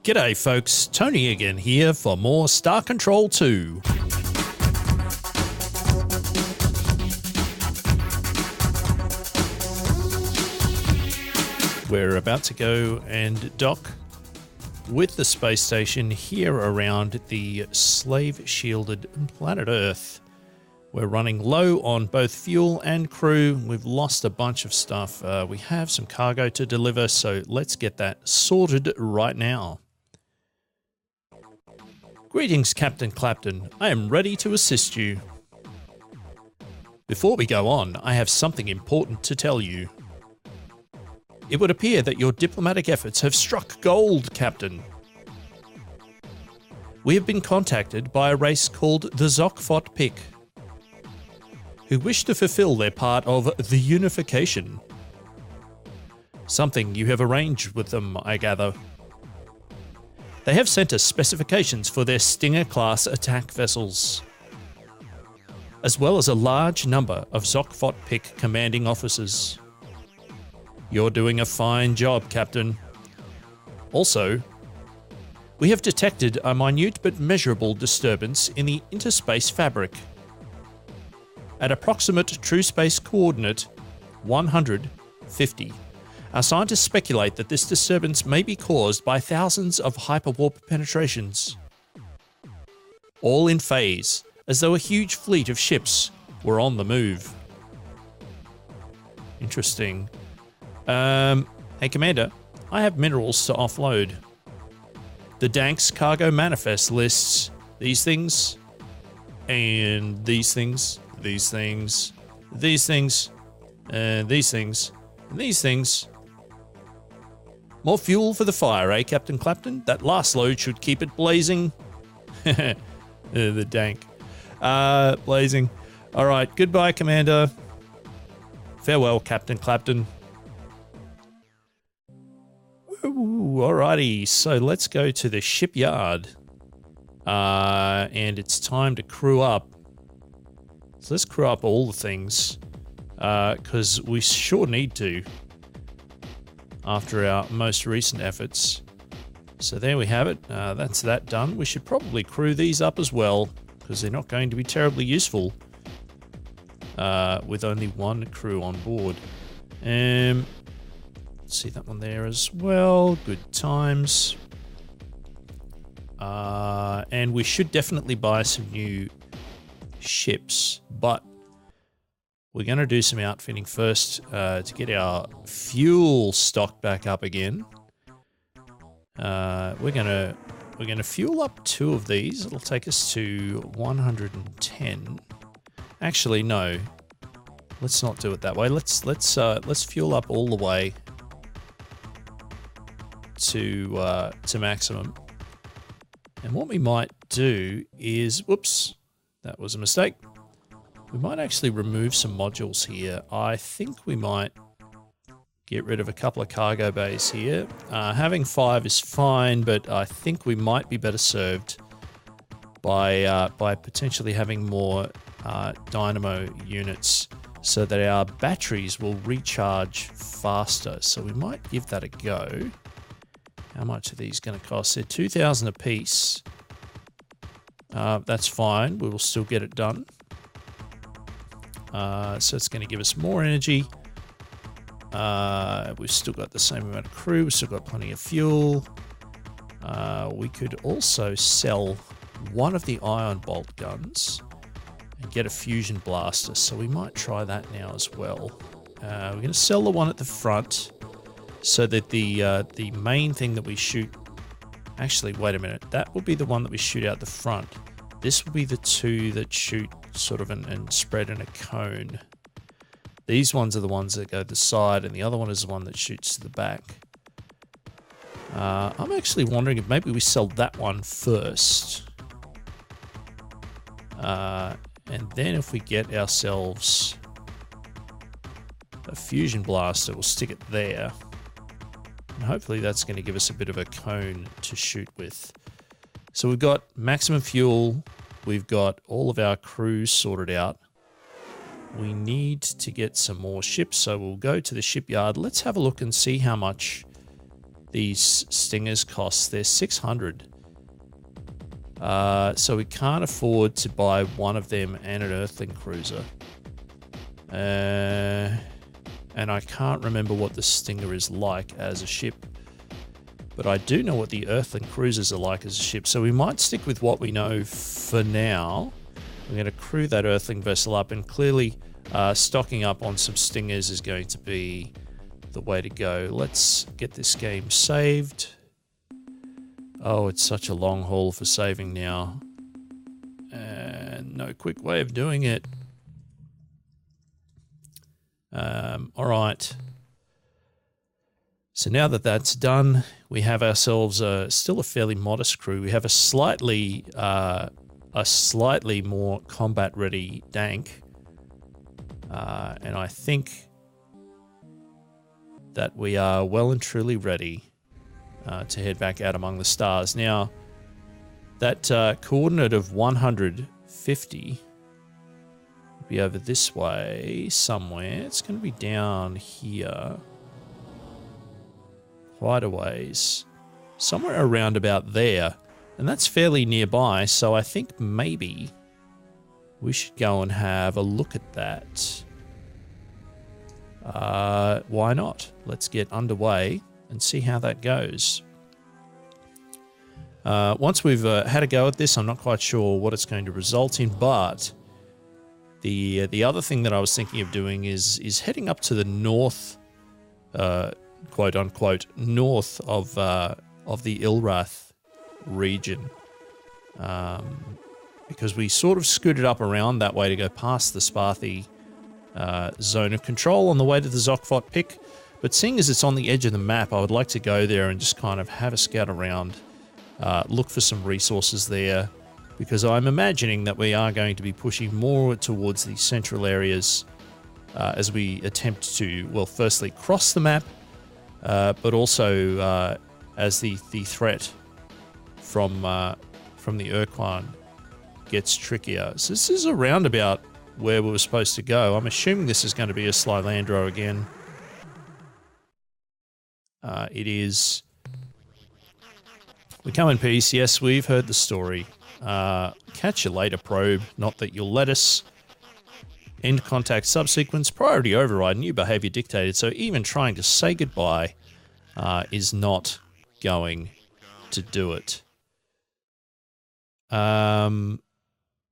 G'day folks, Tony again here for more Star Control 2. We're about to go and dock with the space station here around the slave-shielded planet Earth. We're running low on both fuel and crew. We've lost a bunch of stuff. We have some cargo to deliver, so let's get that sorted right now. Greetings, Captain Clapton. I am ready to assist you. Before we go on, I have something important to tell you. It would appear that your diplomatic efforts have struck gold, Captain. We have been contacted by a race called the Pkunk, who wish to fulfill their part of the unification. Something you have arranged with them, I gather. They have sent us specifications for their Stinger-class attack vessels, as well as a large number of Pkunk commanding officers. You're doing a fine job, Captain. Also, we have detected a minute but measurable disturbance in the interspace fabric. At approximate true space coordinate 150, our scientists speculate that this disturbance may be caused by thousands of hyperwarp penetrations, all in phase, as though a huge fleet of ships were on the move. Interesting. Hey, Commander, I have minerals to offload. The Dank's cargo manifest lists these things, and these things, these things, these things, and these things, and these things. More fuel for the fire, eh, Captain Clapton? That last load should keep it blazing. The Dank. Blazing. All right, goodbye, Commander. Farewell, Captain Clapton. Ooh, alrighty, so let's go to the shipyard. And it's time to crew up. So let's crew up all the things, because we sure need to after our most recent efforts. So there we have it. That's that done. We should probably crew these up as well, because they're not going to be terribly useful with only one crew on board. See that one there as well. Good times. And we should definitely buy some new ships, but we're going to do some outfitting first to get our fuel stock back up again. We're gonna fuel up 2 of these. It'll take us to 110. Actually, no. Let's not do it that way. Let's fuel up all the way to maximum. And what we might do is, whoops, that was a mistake. We might actually remove some modules here. I think we might get rid of a couple of cargo bays here. Having 5 is fine, but I think we might be better served by potentially having more dynamo units so that our batteries will recharge faster. So we might give that a go. How much are these going to cost? They're 2,000 a piece. That's fine. We will still get it done. So it's going to give us more energy. We've still got the same amount of crew. We've still got plenty of fuel. We could also sell one of the ion bolt guns and get a fusion blaster. So we might try that now as well. We're going to sell the one at the front so that the main thing that we shoot... Actually, wait a minute. That will be the one that we shoot out the front. This will be the 2 that shoot sort of and spread in a cone. These ones are the ones that go to the side, and the other one is the one that shoots to the back. I'm actually wondering if maybe we sell that one first. And then if we get ourselves a fusion blaster, we'll stick it there. And hopefully that's going to give us a bit of a cone to shoot with. So we've got maximum fuel. We've got all of our crews sorted out. We need to get some more ships, so we'll go to the shipyard. Let's have a look and see how much these stingers cost. They're 600. So we can't afford to buy one of them and an Earthling cruiser. And I can't remember what the Stinger is like as a ship. But I do know what the Earthling cruisers are like as a ship. So we might stick with what we know for now. We're going to crew that Earthling vessel up. And clearly stocking up on some Stingers is going to be the way to go. Let's get this game saved. Oh, it's such a long haul for saving now. And no quick way of doing it. All right. So now that that's done, we have ourselves still a fairly modest crew. We have a slightly more combat-ready Dank. And I think that we are well and truly ready to head back out among the stars. Now, that coordinate of 150 will be over this way somewhere. It's going to be down here. Quite a ways. Somewhere around about there. And that's fairly nearby, so I think maybe we should go and have a look at that. Why not? Let's get underway and see how that goes. Once we've had a go at this, I'm not quite sure what it's going to result in, but the other thing that I was thinking of doing is heading up to the north, quote unquote, north of the Ilrath region, because we sort of scooted up around that way to go past the Sparthy zone of control on the way to the Zokfot pick. But seeing as it's on the edge of the map, I would like to go there and just kind of have a scout around, look for some resources there, because I'm imagining that we are going to be pushing more towards the central areas as we attempt to, well, firstly cross the map, but also as the threat from the Ur-Quan gets trickier. So this is around about where we were supposed to go. I'm assuming this is going to be a Slylandro again. It is. We come in peace. Yes, we've heard the story. Catch you later, probe. Not that you'll let us. End contact subsequence. Priority override. New behavior dictated. So even trying to say goodbye is not going to do it.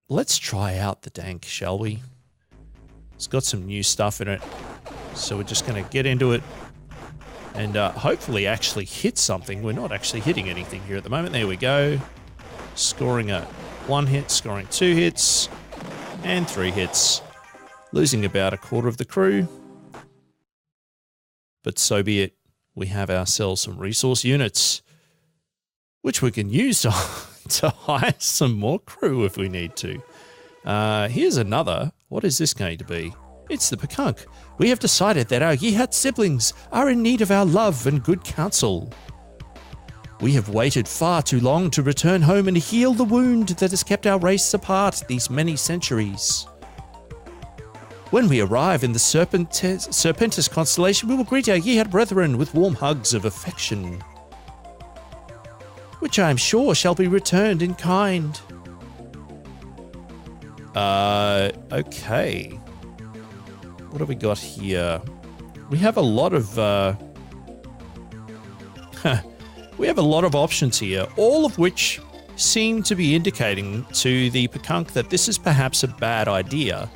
Let's try out the Dank, shall we? It's got some new stuff in it. So we're just going to get into it. And hopefully actually hit something. We're not actually hitting anything here at the moment. There we go. Scoring a 1 hit, scoring 2 hits, and 3 hits. Losing about a quarter of the crew. But so be it. We have ourselves some resource units, which we can use to hire some more crew if we need to. Here's another. What is this going to be? It's the Pkunk. We have decided that our Yihat siblings are in need of our love and good counsel. We have waited far too long to return home and heal the wound that has kept our race apart these many centuries. When we arrive in the Serpentis constellation, we will greet our Yihat brethren with warm hugs of affection, which I am sure shall be returned in kind. Okay. What have we got here? We have a lot of we have a lot of options here, all of which seem to be indicating to the Pkunk that this is perhaps a bad idea.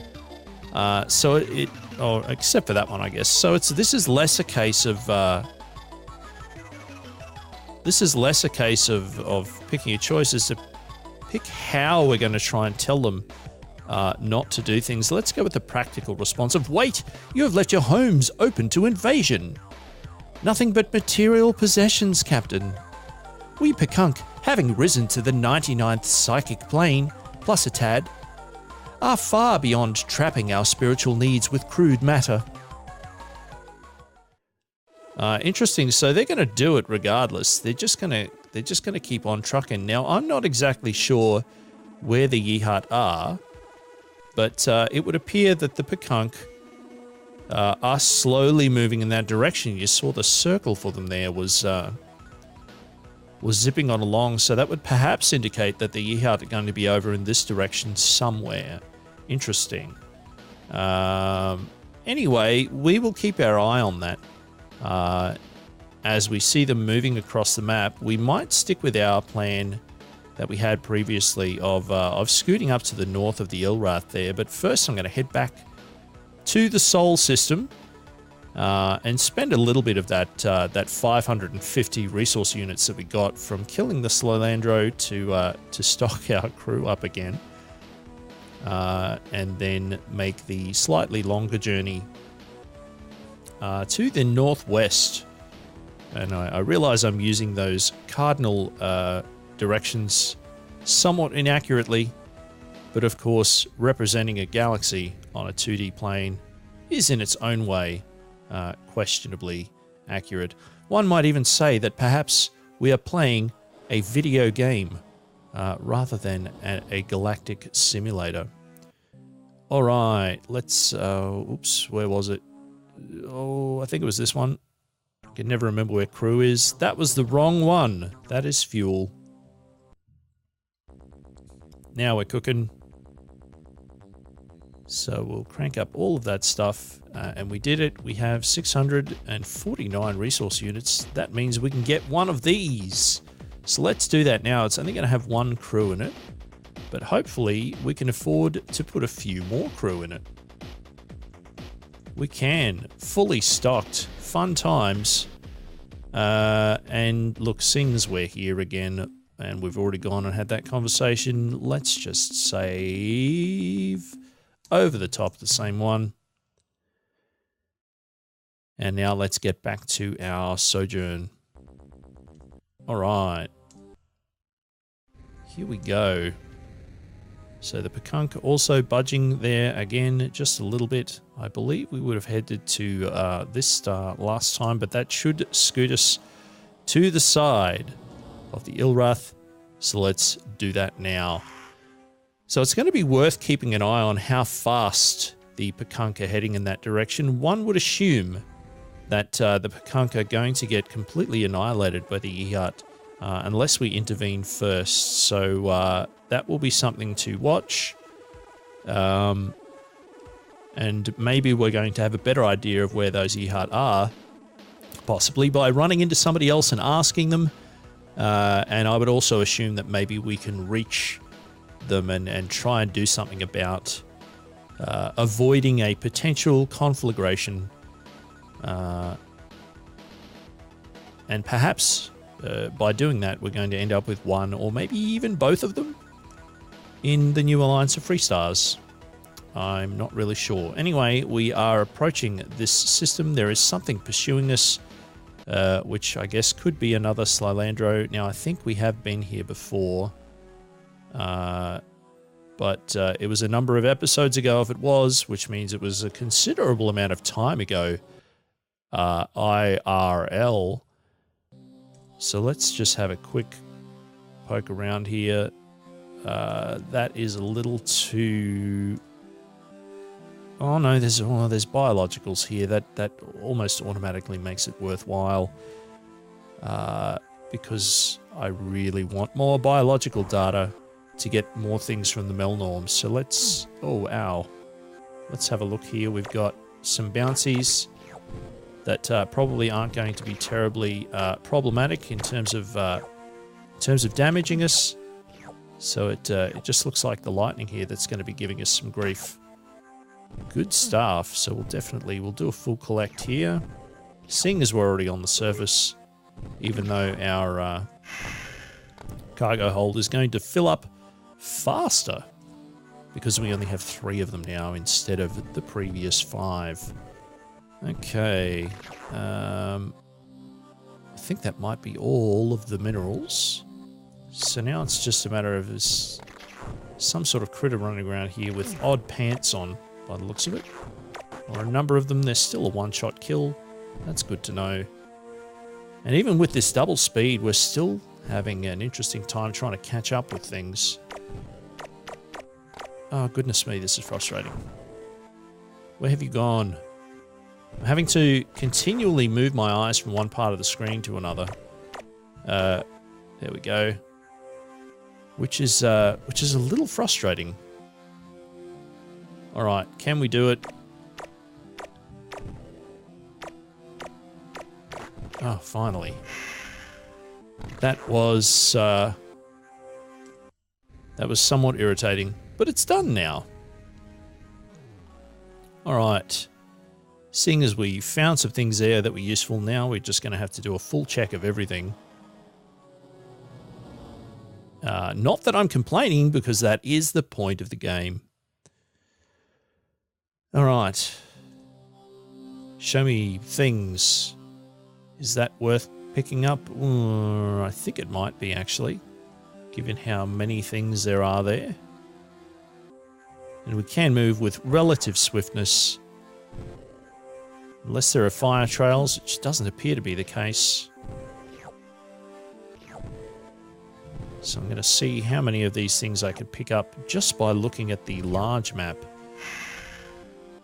Except for that one, I guess. So this is less a case of picking your choices, to pick how we're going to try and tell them not to do things. Let's go with the practical response of, wait, you have left your homes open to invasion. Nothing but material possessions, Captain. We Pkunk, having risen to the 99th psychic plane, plus a tad, are far beyond trapping our spiritual needs with crude matter. Interesting. So they're going to do it regardless. They're just going to keep on trucking. Now, I'm not exactly sure where the Yihat are, but it would appear that the Pkunk are slowly moving in that direction. You saw the circle for them there was was zipping on along, so that would perhaps indicate that the Yeehaut are going to be over in this direction somewhere. Interesting. Anyway, we will keep our eye on that. As we see them moving across the map, we might stick with our plan that we had previously of scooting up to the north of the Ilrath there. But first I'm going to head back to the Sol system and spend a little bit of that 550 resource units that we got from killing the Slolandro to stock our crew up again. And then make the slightly longer journey to the northwest. And I realize I'm using those cardinal directions somewhat inaccurately, but of course, representing a galaxy on a 2D plane is in its own way questionably accurate. One might even say that perhaps we are playing a video game rather than a galactic simulator. All right, let's, oops, where was it? Oh, I think it was this one. I can never remember where crew is. That was the wrong one. That is fuel. Now we're cooking. So we'll crank up all of that stuff, and we did it. We have 649 resource units. That means we can get one of these. So let's do that now. It's only going to have one crew in it, but hopefully we can afford to put a few more crew in it. We can. Fully stocked. Fun times. And look, since we're here again, and we've already gone and had that conversation, let's just save over the top of the same one. And now let's get back to our sojourn. All right. Here we go. So the Pkunk also budging there again, just a little bit. I believe we would have headed to this star last time, but that should scoot us to the side of the Ilrath. So let's do that now. So it's going to be worth keeping an eye on how fast the Pkunk are heading in that direction. One would assume that the Pkunk are going to get completely annihilated by the Yeehaut unless we intervene first. So that will be something to watch. And maybe we're going to have a better idea of where those Yeehaut are, possibly by running into somebody else and asking them. And I would also assume that maybe we can reach them and try and do something about avoiding a potential conflagration. And perhaps by doing that, we're going to end up with one or maybe even both of them in the new Alliance of Free Stars. I'm not really sure. Anyway, we are approaching this system. There is something pursuing us, which I guess could be another Slolandro. Now, I think we have been here before, but it was a number of episodes ago if it was, which means it was a considerable amount of time ago, IRL. So let's just have a quick poke around here. That is a little too... Oh no, there's biologicals here. That almost automatically makes it worthwhile. Because I really want more biological data to get more things from the Melnorms. So let's... Oh, ow. Let's have a look here. We've got some bouncies that probably aren't going to be terribly problematic in terms of damaging us. So it just looks like the lightning here that's going to be giving us some grief. Good stuff. So we'll do a full collect here. Seeing as we're already on the surface, even though our cargo hold is going to fill up faster because we only have 3 of them now instead of the previous 5. Okay. I think that might be all of the minerals. So now it's just a matter of some sort of critter running around here with odd pants on, by the looks of it. Or a number of them. There's still a one-shot kill. That's good to know. And even with this double speed, we're still having an interesting time trying to catch up with things. Oh, goodness me, this is frustrating. Where have you gone? I'm having to continually move my eyes from one part of the screen to another. There we go. Which is a little frustrating. All right, can we do it? Oh, finally. That was somewhat irritating, but it's done now. All right. Seeing as we found some things there that were useful, now we're just going to have to do a full check of everything. Not that I'm complaining, because that is the point of the game. All right. Show me things. Is that worth picking up? I think it might be, actually, given how many things there are there. And we can move with relative swiftness. Unless there are fire trails, which doesn't appear to be the case. So I'm going to see how many of these things I could pick up just by looking at the large map,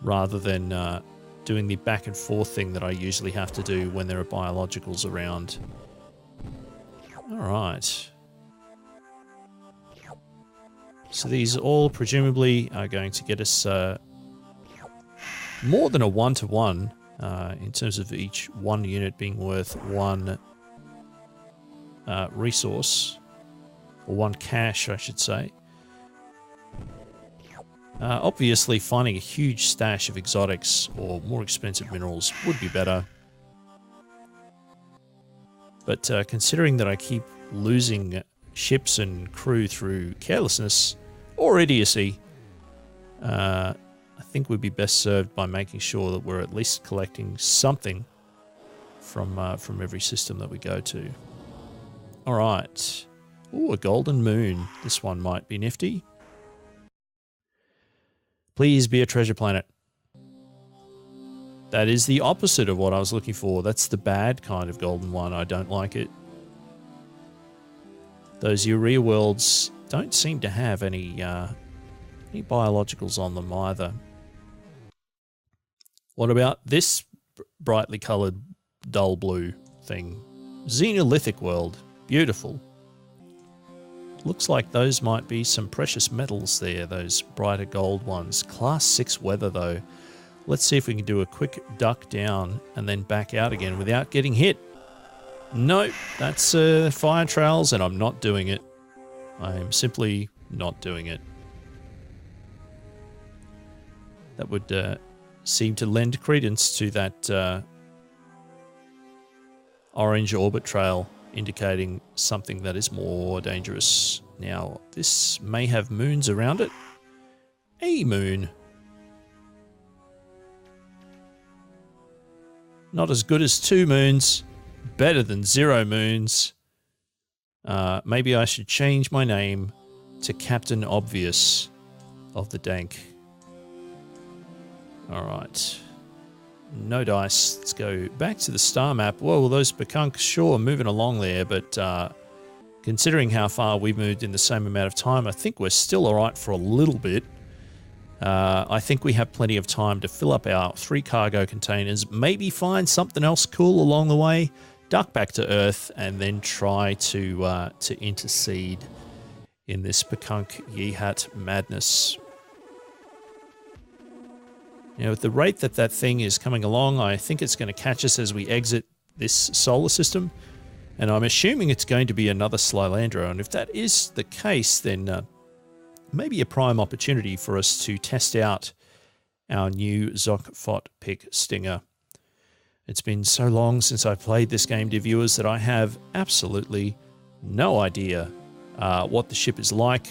rather than doing the back and forth thing that I usually have to do when there are biologicals around. All right. So these all presumably are going to get us more than a one-to-one in terms of each one unit being worth one resource, or one cache, I should say. Obviously, finding a huge stash of exotics or more expensive minerals would be better. But considering that I keep losing ships and crew through carelessness or idiocy, I think we'd be best served by making sure that we're at least collecting something from every system that we go to. All right. Ooh, a golden moon. This one might be nifty. Please be a treasure planet. That is the opposite of what I was looking for. That's the bad kind of golden one. I don't like it. Those urea worlds don't seem to have any biologicals on them either. What about this brightly coloured dull blue thing? Xenolithic world. Beautiful. Looks like those might be some precious metals there, those brighter gold ones. Class 6 weather, though. Let's see if we can do a quick duck down and then back out again without getting hit. No, that's fire trails, and I'm not doing it. I am simply not doing it. That would seem to lend credence to that orange orbit trail, indicating something that is more dangerous. Now, this may have moons around it. A moon. Not as good as 2 moons. Better than 0 moons. Maybe I should change my name to Captain Obvious of the Dank. Alright. No dice. Let's go back to the star map. Whoa, those Pkunk, sure, moving along there, but considering how far we've moved in the same amount of time, I think we're still alright for a little bit. I think we have plenty of time to fill up our 3 cargo containers, maybe find something else cool along the way, duck back to Earth, and then try to intercede in this Pkunk Yeehat madness. You know, at the rate that that thing is coming along, I think it's going to catch us as we exit this solar system, and I'm assuming it's going to be another Slylandra, and if that is the case, then maybe a prime opportunity for us to test out our new Zokfot Pick Stinger. It's been so long since I played this game, dear viewers, that I have absolutely no idea what the ship is like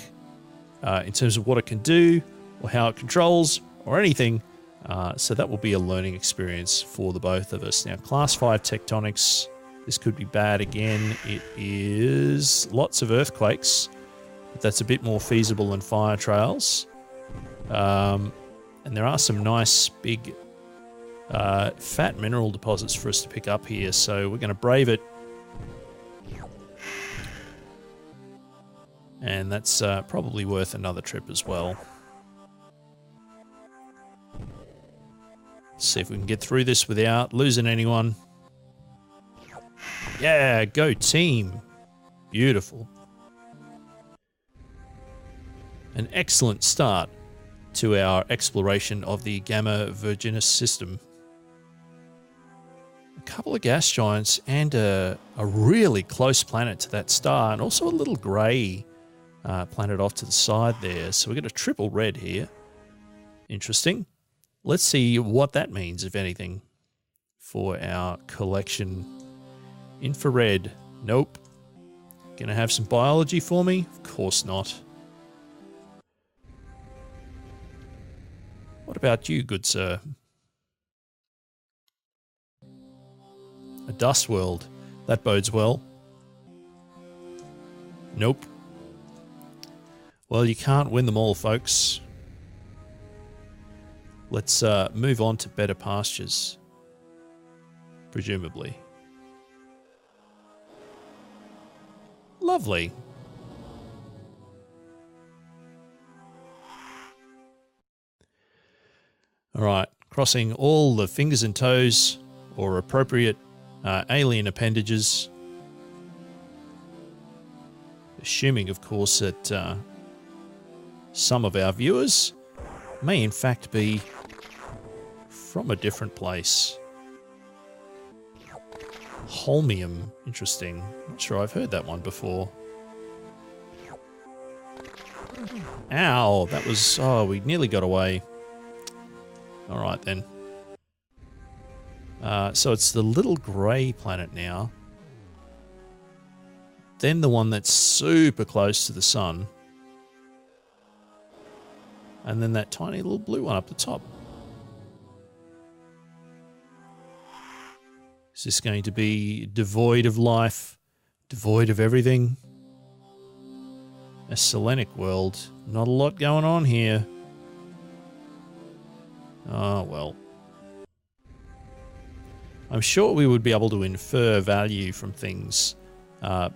in terms of what it can do, or how it controls, or anything. So that will be a learning experience for the both of us. Now, Class 5 tectonics, this could be bad again. It is lots of earthquakes, but that's a bit more feasible than fire trails. And there are some nice big fat mineral deposits for us to pick up here, so we're going to brave it. And that's probably worth another trip as well. See if we can get through this without losing anyone. Yeah, go team. Beautiful. An excellent start to our exploration of the Gamma Virginis system. A couple of gas giants and a really close planet to that star, and also a little grey planet off to the side there. So we've got a triple red here. Interesting. Let's see what that means, if anything, for our collection. Infrared. Nope. Gonna have some biology for me? Of course not. What about you, good sir? A dust world. That bodes well. Nope. Well, you can't win them all, folks. Let's move on to better pastures. Presumably. Lovely. All right, crossing all the fingers and toes or appropriate alien appendages. Assuming, of course, that some of our viewers may in fact be from a different place. Holmium, interesting. Not sure I've heard that one before. Ow, that was... Oh, we nearly got away. Alright then. So it's the little grey planet now. Then the one that's super close to the sun. And then that tiny little blue one up the top. Is this going to be devoid of life? Devoid of everything? A Selenic world. Not a lot going on here. Oh, well. I'm sure we would be able to infer value from things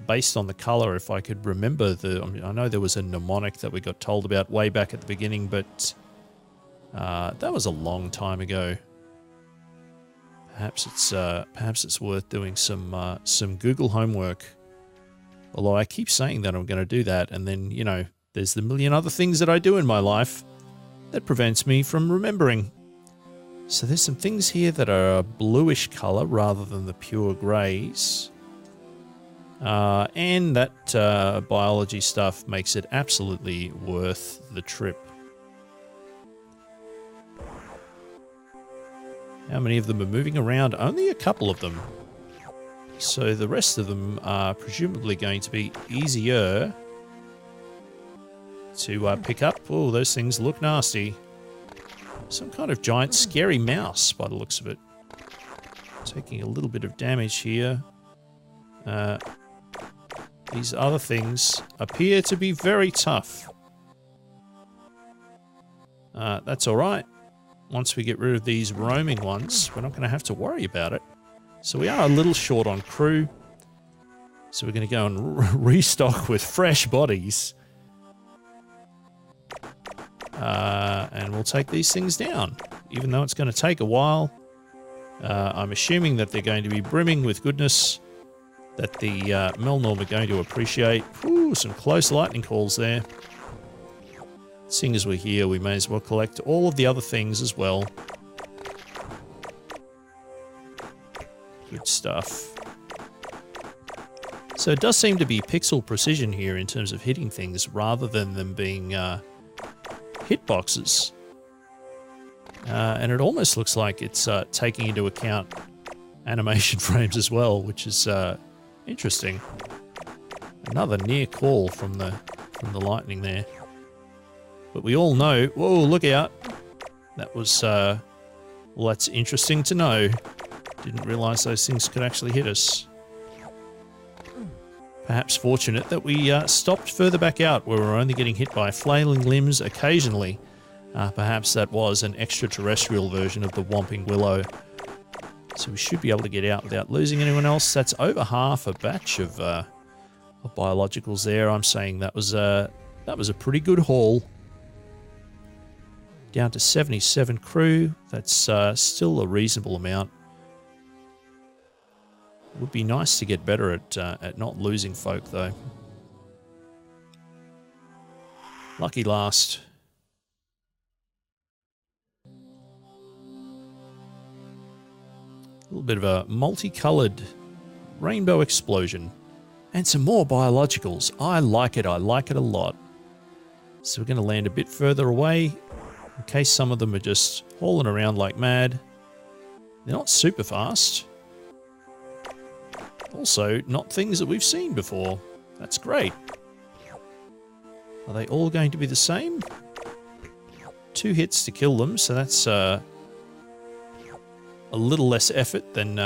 based on the colour if I could remember the... I know there was a mnemonic that we got told about way back at the beginning, but that was a long time ago. Perhaps it's worth doing some Google homework. Although I keep saying that I'm going to do that, and then, you know, there's the million other things that I do in my life that prevents me from remembering. So there's some things here that are a bluish colour rather than the pure greys. And that biology stuff makes it absolutely worth the trip. How many of them are moving around? Only a couple of them. So the rest of them are presumably going to be easier to pick up. Oh, those things look nasty. Some kind of giant scary mouse by the looks of it. Taking a little bit of damage here. These other things appear to be very tough. That's alright. Once we get rid of these roaming ones, we're not going to have to worry about it. So we are a little short on crew. So we're going to go and restock with fresh bodies. And we'll take these things down, even though it's going to take a while. I'm assuming that they're going to be brimming with goodness that the Melnorm are going to appreciate. Ooh, some close lightning calls there. Seeing as we're here, we may as well collect all of the other things as well. Good stuff. So it does seem to be pixel precision here in terms of hitting things rather than them being hitboxes. And it almost looks like it's taking into account animation frames as well, which is interesting. Another near call from the lightning there. But we all know... Whoa, look out. That was... well, that's interesting to know. Didn't realise those things could actually hit us. Perhaps fortunate that we stopped further back out where we're only getting hit by flailing limbs occasionally. Perhaps that was an extraterrestrial version of the Whomping Willow. So we should be able to get out without losing anyone else. That's over half a batch of biologicals there. I'm saying that was a pretty good haul. Down to 77 crew. That's still a reasonable amount. Would be nice to get better at not losing folk, though. Lucky last. A little bit of a multicolored rainbow explosion. And some more biologicals. I like it. I like it a lot. So we're going to land a bit further away in case some of them are just hauling around like mad. They're not super fast. Also, not things that we've seen before. That's great. Are they all going to be the same? 2 hits to kill them, so that's a little less effort than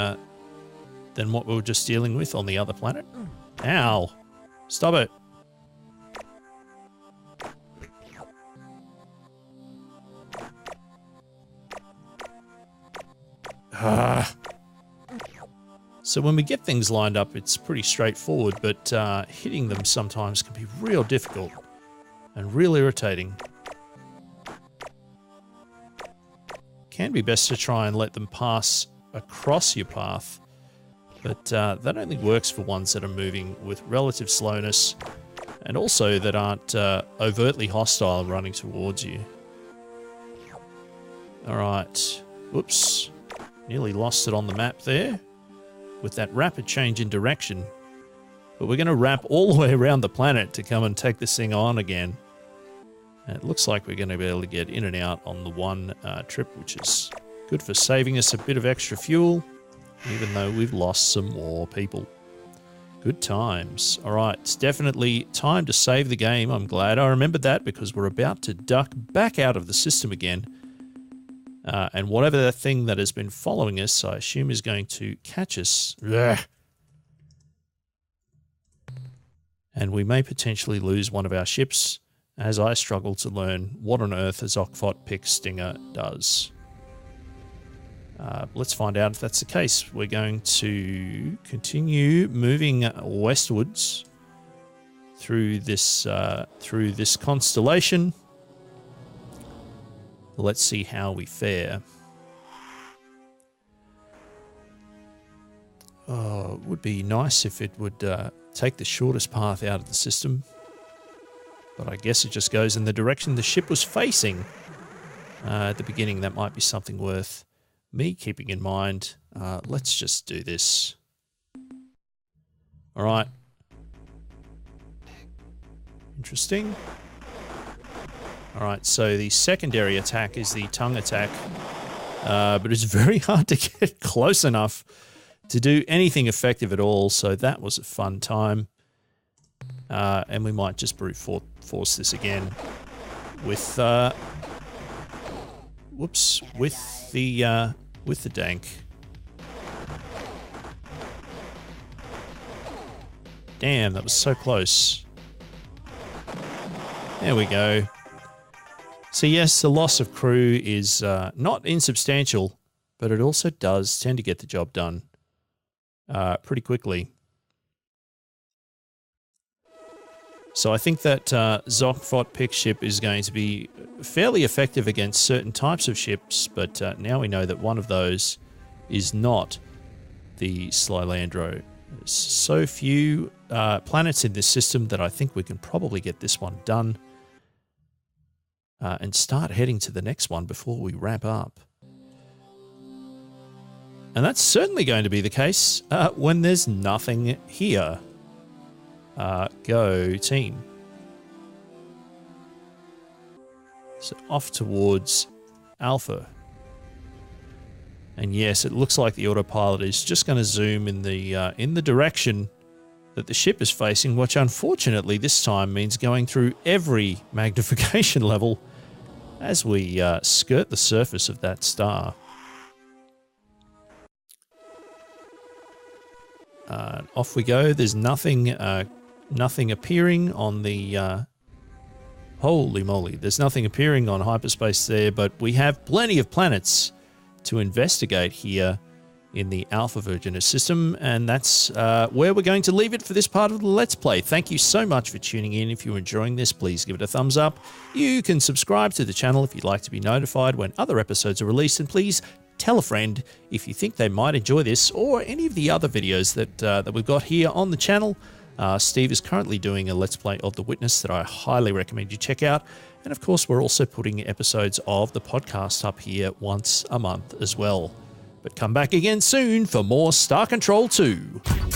what we were just dealing with on the other planet. Ow! Stop it! So when we get things lined up, it's pretty straightforward, but hitting them sometimes can be real difficult and real irritating. Can be best to try and let them pass across your path, but that only works for ones that are moving with relative slowness and also that aren't overtly hostile running towards you. Alright, whoops, nearly lost it on the map there with that rapid change in direction. But we're going to wrap all the way around the planet to come and take this thing on again. And it looks like we're going to be able to get in and out on the one trip, which is good for saving us a bit of extra fuel, even though we've lost some more people. Good times. All right, it's definitely time to save the game. I'm glad I remembered that because we're about to duck back out of the system again. And whatever that thing that has been following us, I assume is going to catch us. Ugh. And we may potentially lose one of our ships as I struggle to learn what on earth a Zokvot Pick Stinger does. Let's find out if that's the case. We're going to continue moving westwards through this constellation. Let's see how we fare. Oh, it would be nice if it would take the shortest path out of the system. But I guess it just goes in the direction the ship was facing. At the beginning, that might be something worth me keeping in mind. Let's just do this. All right. Interesting. All right, so the secondary attack is the tongue attack, but it's very hard to get close enough to do anything effective at all, so that was a fun time. And we might just brute force this again with, with the dank. Damn, that was so close. There we go. So yes, the loss of crew is not insubstantial, but it also does tend to get the job done pretty quickly. So I think that Zokvot Pick ship is going to be fairly effective against certain types of ships, but now we know that one of those is not the Slylandro. There's so few planets in this system that I think we can probably get this one done. And start heading to the next one before we wrap up. And that's certainly going to be the case when there's nothing here. Go team. So off towards Alpha. And yes, it looks like the autopilot is just going to zoom in the direction that the ship is facing, which unfortunately this time means going through every magnification level as we skirt the surface of that star. Off we go. There's nothing appearing on the... holy moly, there's nothing appearing on hyperspace there, but we have plenty of planets to investigate here in the Alpha Virginis system, and that's where we're going to leave it for this part of the Let's Play. Thank you so much for tuning in. If you're enjoying this, please give it a thumbs up. You can subscribe to the channel if you'd like to be notified when other episodes are released, and please tell a friend if you think they might enjoy this or any of the other videos that we've got here on the channel. Steve is currently doing a Let's Play of The Witness that I highly recommend you check out. And of course, we're also putting episodes of the podcast up here once a month as well. But come back again soon for more Star Control 2.